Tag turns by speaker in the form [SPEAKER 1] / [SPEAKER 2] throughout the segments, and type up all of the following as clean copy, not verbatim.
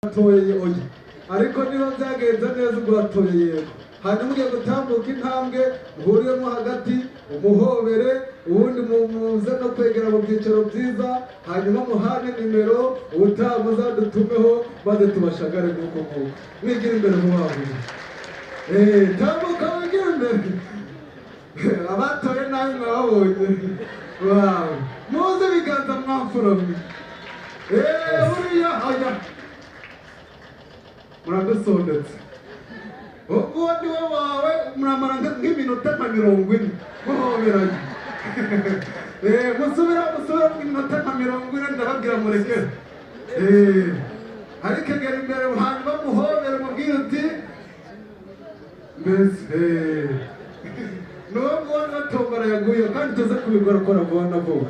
[SPEAKER 1] Atoye oya ariko niba byagenze neza ubwo watoye yego hanyuma ugiye gutambuka intambwe uhuriyemo hagati umuhobere ubundi muze no kwegera mu byicaro byiza hanyuma muhane nimero ubutaha muzadutumeho maze tubashagare nk'uko nguko mwigira imbere vuba vuba tambuka wigira imbere abatoye nawe mwabonye wawe muze biganza mwamfuramye uriya oya muragusondetse ubwo ni wo wawe muramara nk'iminota nka 40 muhoberanye musubira nk'iminota nka 40 ndababwira murekere ariko egera imbere hanyuma muhobere mubwire uti mbese nubwo natombara yaguye kandi tuze kubikora kora vuba na vuba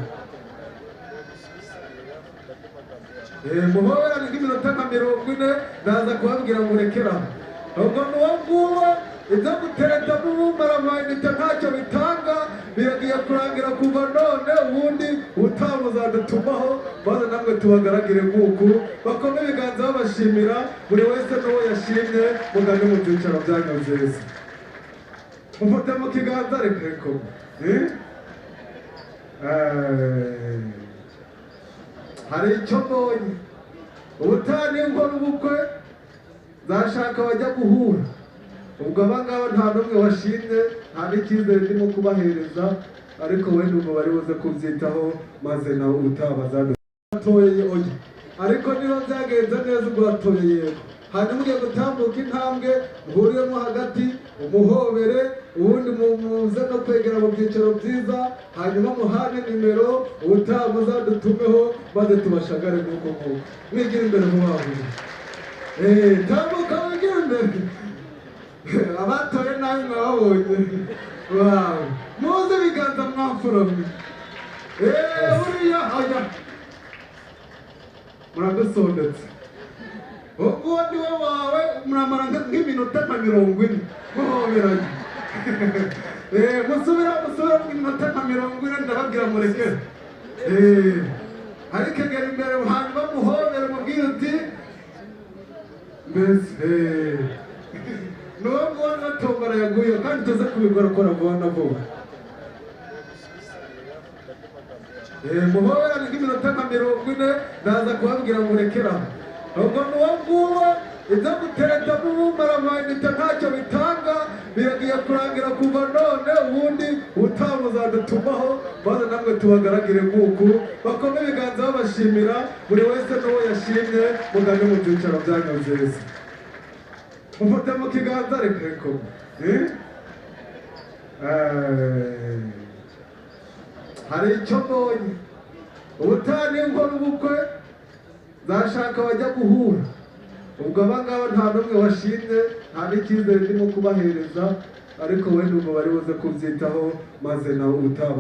[SPEAKER 1] muhoberane nk'iminota nka 40 ndaza kubabwira murekera ubwo nuwo nguwo ibyo gutereta n'ubumaramayinite ntacyo bitanga biragiye kurangira kuva none ubundi ubutaha muzadutumaho maze namwe tubagaragire nk'uku bakome ibiganza babashimira buri wese n'uwo yashimye mugane mu byicaro byanyu byiza mufate mu kiganza reko hari icyo mbonye ubutaha n'inkora ubukwe zashaka bajya guhura ubwo abangaba nta n'umwe washimye nta n'icyizere ndimo kubahereza ariko wenda ubwo bari buze kubyitaho maze nawe ubutaha bazatoye oya ariko niba byagenze neza ubwo watoye yego hanyuma ugiye gutambuka intambwe uhuriyemo hagati umuhobere ubundi muze no kwegera mu byicaro byiza hanyuma muhane nimero ubutaha muzadutumeho maze tubashagare nk'uko nguko mwigira imbere vuba vuba tambuka wigira imbere abatoye nawe mwabonye wawe muze biganza mwamfuramye uriya oya muragusondetse ubwo ni wo wawe muramara nk'iminota nka 40 muhoberanye musubira nk'iminota nka 40 ndababwira murekere ariko egera imbere hanyuma muhobere mubwire uti mbese nubwo natombara yaguye kandi tuze kubikora kora vuba na vuba muhoberane nk'iminota nka 40 ndaza kubabwira murekera ubwo nuwo nguwo ibyo gutereta n'ubumaramayinite ntacyo bitanga biragiye kurangira kuva none ubundi ubutaha muzadutumaho maze namwe tubagaragire nk'uku bakome ibiganza babashimira buri wese n'uwo yashimye mugane mu byicaro byanyu byiza mufate mu kiganza reko hari icyo mbonye ubutaha n'inkora ubukwe zashaka bajya guhura ubwo abangaba nta n'umwe washimye nta n'icyizere ndimo kubahereza ariko wenda ubwo bari buze kubyitaho maze nawe ubutaha